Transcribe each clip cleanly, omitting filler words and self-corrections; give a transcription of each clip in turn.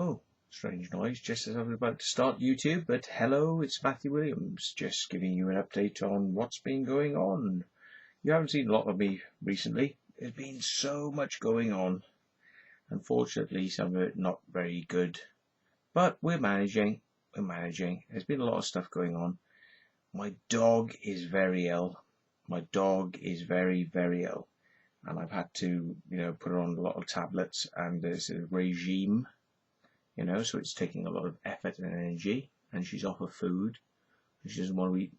Oh, strange noise just as I was about to start YouTube, but hello, it's Matthew Williams, just giving you an update on what's been going on. You haven't seen a lot of me recently. There's been so much going on. Unfortunately, some of it not very good. But we're managing. There's been a lot of stuff going on. My dog is very ill. My dog is very, very ill. And I've had to, put her on a lot of tablets, and there's a regime. So it's taking a lot of effort and energy, and she's off of food. She doesn't want to eat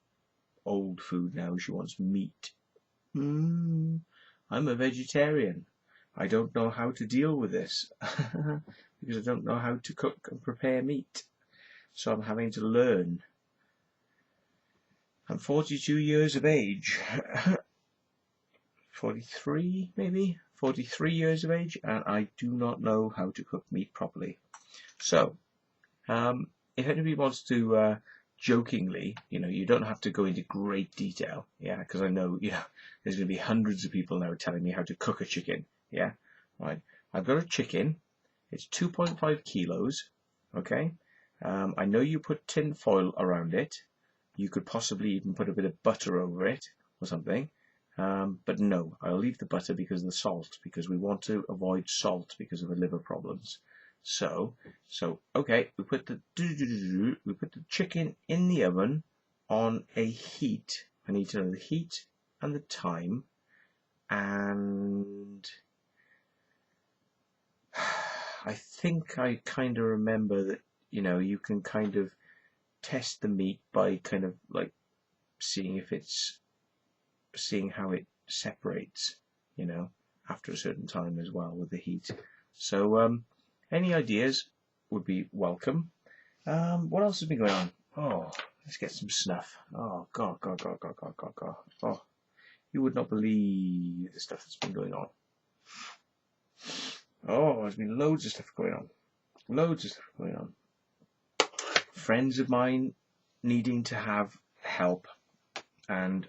old food now. She wants meat. I'm a vegetarian. I don't know how to deal with this because I don't know how to cook and prepare meat. So I'm having to learn. I'm 42 years of age. 43 maybe? 43 years of age, and I do not know how to cook meat properly. So, if anybody wants to jokingly, you don't have to go into great detail, because I know, there's going to be hundreds of people now telling me how to cook a chicken, right? I've got a chicken. It's 2.5 kilos, okay? I know you put tin foil around it. You could possibly even put a bit of butter over it or something. But no, I'll leave the butter because of the salt, because we want to avoid salt because of the liver problems. So okay, we put the chicken in the oven on a heat. I need to know the heat and the time, and I think I kind of remember that you can kind of test the meat by kind of like seeing how it separates, after a certain time as well with the heat. So any ideas would be welcome. What else has been going on? Oh, let's get some snuff. Oh, God. Oh, you would not believe the stuff that's been going on. Oh, there's been loads of stuff going on. Friends of mine needing to have help and,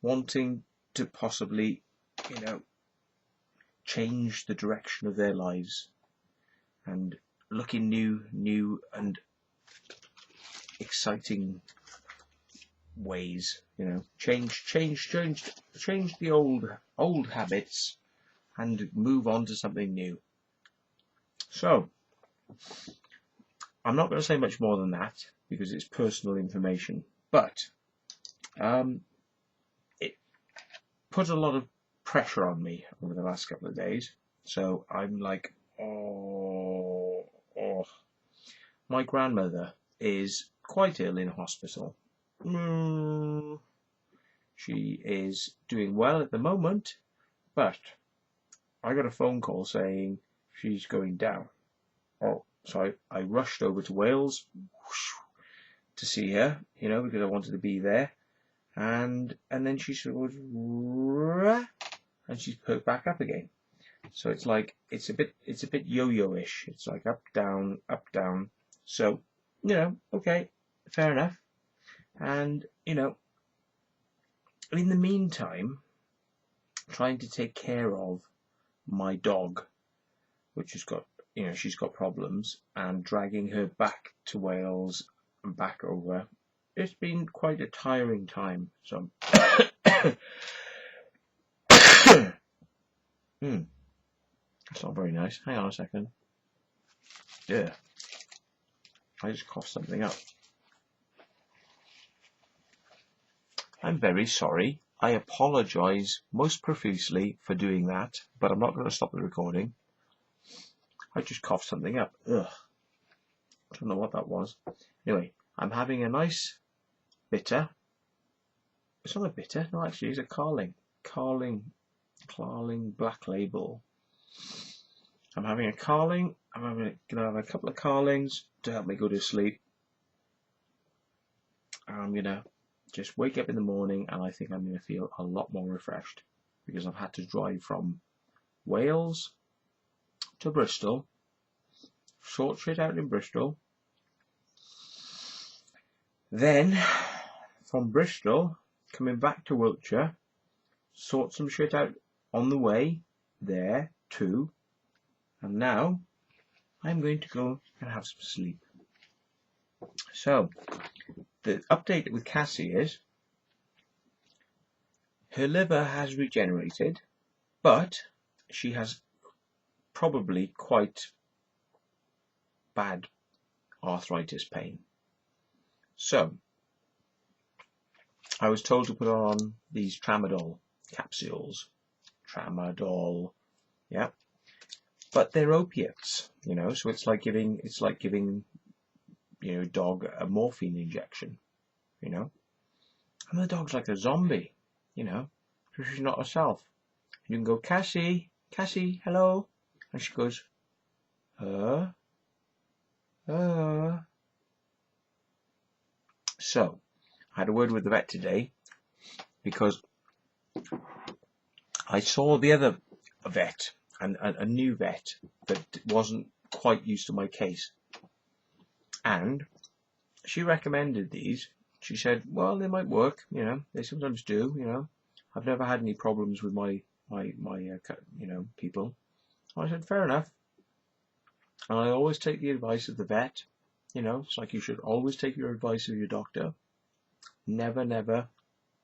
wanting to possibly, change the direction of their lives and look in new and exciting ways, change the old habits and move on to something new. So I'm not going to say much more than that because it's personal information, but it put a lot of pressure on me over the last couple of days. So I'm like, oh. My grandmother is quite ill in hospital. She is doing well at the moment, but I got a phone call saying she's going down. Oh, so I rushed over to Wales to see her, because I wanted to be there. And then she sort of goes, and she's perked back up again. So it's like it's a bit yo-yo-ish. It's like up down. So okay, fair enough. And in the meantime, trying to take care of my dog, which has got she's got problems, and dragging her back to Wales and back over. It's been quite a tiring time. So that's not very nice. Hang on a second. Yeah, I just coughed something up. I'm very sorry. I apologise most profusely for doing that, but I'm not going to stop the recording. I just coughed something up. Ugh. I don't know what that was. Anyway, I'm having a nice bitter. It's not a bitter. No, actually, it's a Carling Black Label. I'm having a Carling. I'm going to have a couple of Carlings to help me go to sleep. I'm going to just wake up in the morning and I think I'm going to feel a lot more refreshed because I've had to drive from Wales to Bristol, sort shit out in Bristol, then from Bristol coming back to Wiltshire, sort some shit out on the way there too, and now I'm going to go and have some sleep. So, the update with Cassie is her liver has regenerated, but she has probably quite bad arthritis pain. So, I was told to put on these tramadol capsules. Tramadol, yeah. But they're opiates, you know, so it's like giving you know, a dog a morphine injection, you know. And the dog's like a zombie, you know, because she's not herself. You can go, Cassie, Cassie, hello. And she goes, So, I had a word with the vet today because I saw the other vet, and a new vet that wasn't quite used to my case. And she recommended these. She said, well, they might work, you know, they sometimes do, you know. I've never had any problems with my you know, people. I said, fair enough. And I always take the advice of the vet, you know. It's like you should always take your advice of your doctor. Never, never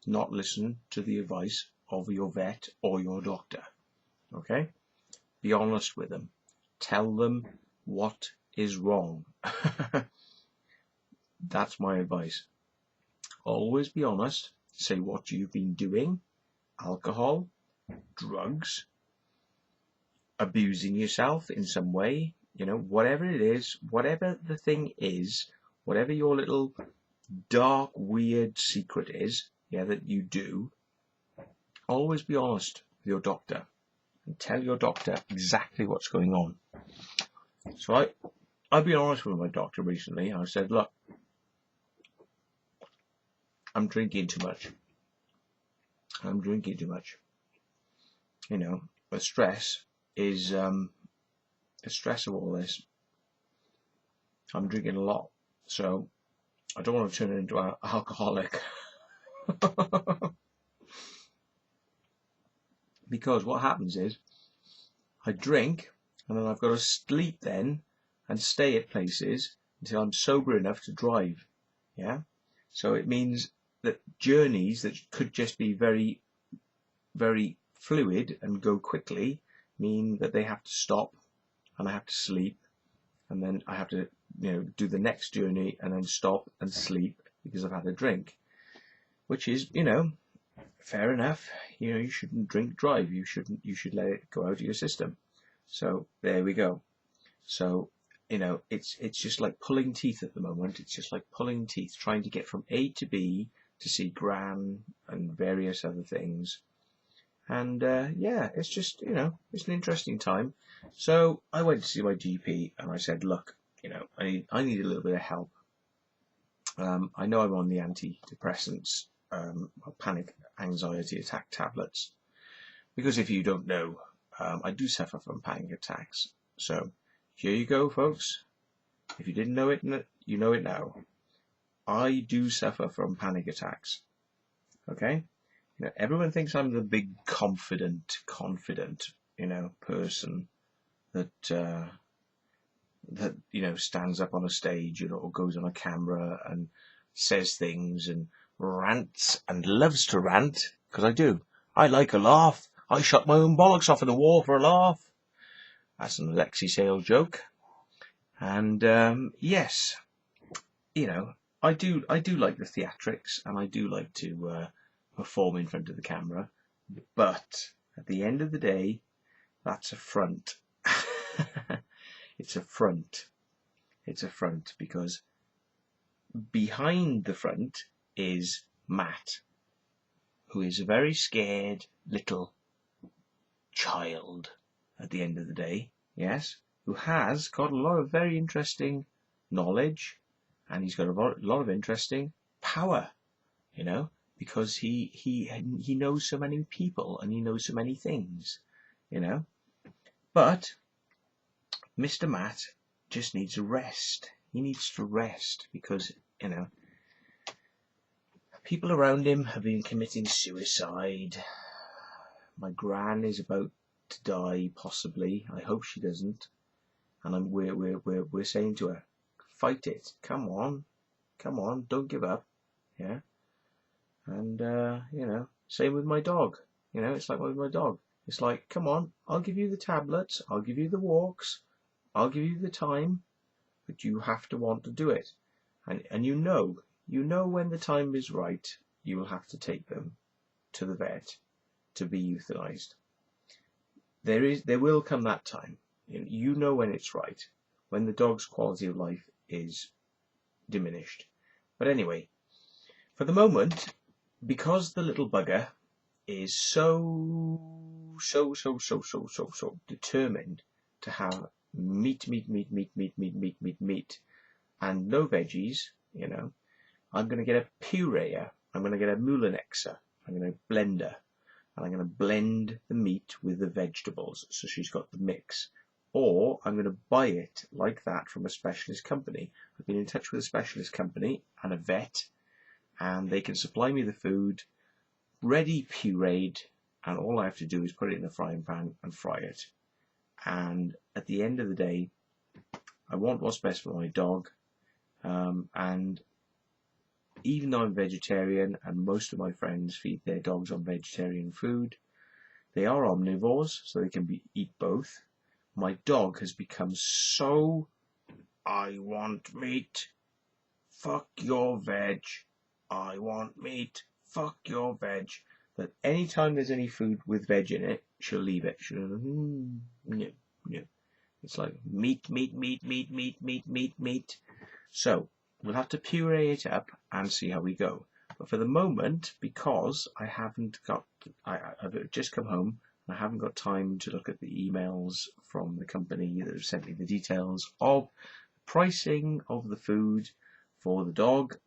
not listen to the advice of your vet or your doctor. Okay? Be honest with them. Tell them what is wrong. That's my advice. Always be honest. Say what you've been doing. Alcohol, drugs, abusing yourself in some way, you know, whatever it is, whatever the thing is, whatever your little dark, weird secret is, yeah, that you do, always be honest with your doctor and tell your doctor exactly what's going on. So I've been honest with my doctor recently, and I said, look, I'm drinking too much. I'm drinking too much. You know, the stress is the stress of all this. I'm drinking a lot, so I don't want to turn into an alcoholic. Because what happens is I drink and then I've got to sleep then and stay at places until I'm sober enough to drive. Yeah. So it means that journeys that could just be very, very fluid and go quickly mean that they have to stop and I have to sleep, and then I have to, you know, do the next journey and then stop and sleep because I've had a drink, which is, you know, fair enough. You know, you shouldn't drink drive. You should let it go out of your system. So there we go. So, you know, it's just like pulling teeth at the moment. It's just like pulling teeth, trying to get from A to B to see Gwannnn and various other things. And yeah, it's just, you know, it's an interesting time. So I went to see my GP and I said, look, you know, I need a little bit of help. I know I'm on the antidepressants, panic anxiety attack tablets, because if you don't know, I do suffer from panic attacks. So here you go, folks. If you didn't know it, you know it now. I do suffer from panic attacks. Okay? You know, everyone thinks I'm the big confident, you know, person that you know, stands up on a stage, you know, or goes on a camera and says things and rants and loves to rant, because I do. I like a laugh. I shot my own bollocks off in the wall for a laugh. That's an Alexi Sale joke. And yes, you know, I do like the theatrics, and I do like to perform in front of the camera. But at the end of the day, that's a front. It's a front. It's a front, because behind the front is Matt, who is a very scared little child at the end of the day, yes, who has got a lot of very interesting knowledge, and he's got a lot of interesting power, you know, because he knows so many people and he knows so many things, you know. But Mr. Matt just needs a rest. He needs to rest because, you know, people around him have been committing suicide. My gran is about to die, possibly. I hope she doesn't. and we're saying to her, fight it, come on, don't give up, yeah. And same with my dog. It's like with my dog. It's like, come on, I'll give you the tablets, I'll give you the walks, I'll give you the time, but you have to want to do it. And you know when the time is right, you will have to take them to the vet to be euthanized. There will come that time. You know when it's right, when the dog's quality of life is diminished. But anyway, for the moment, because the little bugger is so determined to have meat and no veggies, I'm going to get a pureer, I'm going to get a Moulinexa, I'm going to blender, and I'm going to blend the meat with the vegetables so she's got the mix. Or I'm going to buy it like that from a specialist company. I've been in touch with a specialist company and a vet, and they can supply me the food ready pureed, and all I have to do is put it in a frying pan and fry it. And at the end of the day, I want what's best for my dog, and even though I'm vegetarian and most of my friends feed their dogs on vegetarian food, they are omnivores, so they can eat both. My dog has become so, I want meat, fuck your veg, I want meat, fuck your veg, that anytime there's any food with veg in it, she'll leave it. She'll no. It's like meat. So we'll have to puree it up and see how we go. But for the moment, because I've just come home and I haven't got time to look at the emails from the company that have sent me the details of pricing of the food for the dog.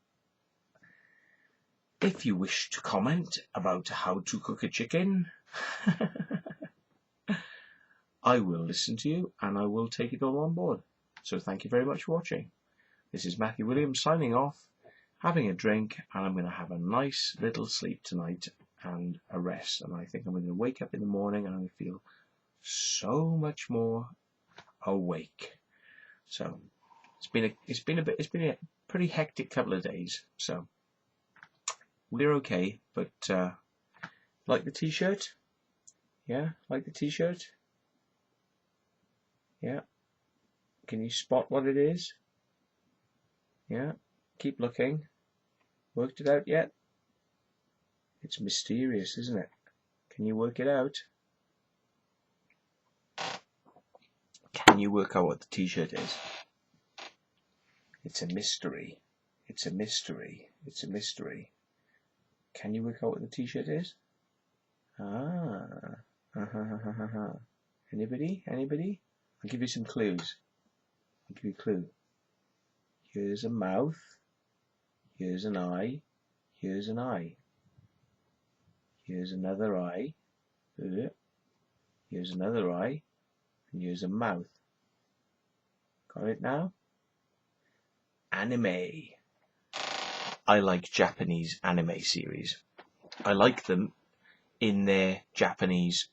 If you wish to comment about how to cook a chicken, I will listen to you and I will take it all on board. So thank you very much for watching. This is Matthew Williams signing off, having a drink, and I'm going to have a nice little sleep tonight and a rest. And I think I'm going to wake up in the morning and I'm going to feel so much more awake. So it's been a pretty hectic couple of days. So we're okay, but like the t-shirt? Yeah, like the t-shirt? Yeah. Can you spot what it is? Yeah. Keep looking. Worked it out yet? It's mysterious, isn't it? Can you work it out? Can you work out what the t-shirt is? It's a mystery. It's a mystery. It's a mystery. Can you work out what the t-shirt is? Anybody? Anybody? I'll give you some clues. I'll give you a clue. Here's a mouth. Here's an eye. Here's an eye. Here's another eye. Here's another eye. And here's a mouth. Got it now? Anime. I like Japanese anime series. I like them in their Japanese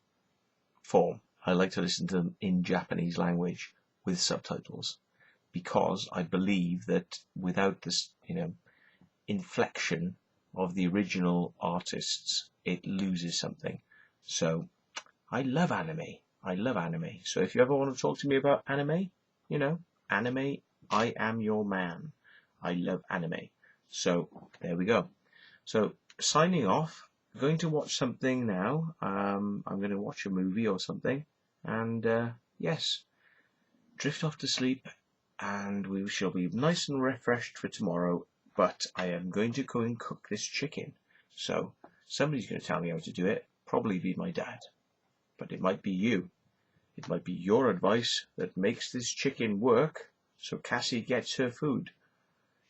form. I like to listen to them in Japanese language with subtitles, because I believe that without this, inflection of the original artists, it loses something. So I love anime. I love anime. So if you ever want to talk to me about anime, anime, I am your man. I love anime. So there we go. So signing off. I'm going to watch something now. I'm going to watch a movie or something. And yes, drift off to sleep. And we shall be nice and refreshed for tomorrow. But I am going to go and cook this chicken. So somebody's going to tell me how to do it. Probably be my dad. But it might be you. It might be your advice that makes this chicken work so Cassie gets her food.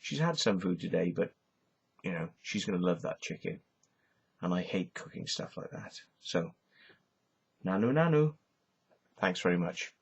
She's had some food today, but, she's going to love that chicken. And I hate cooking stuff like that. So, nanu nanu. Thanks very much.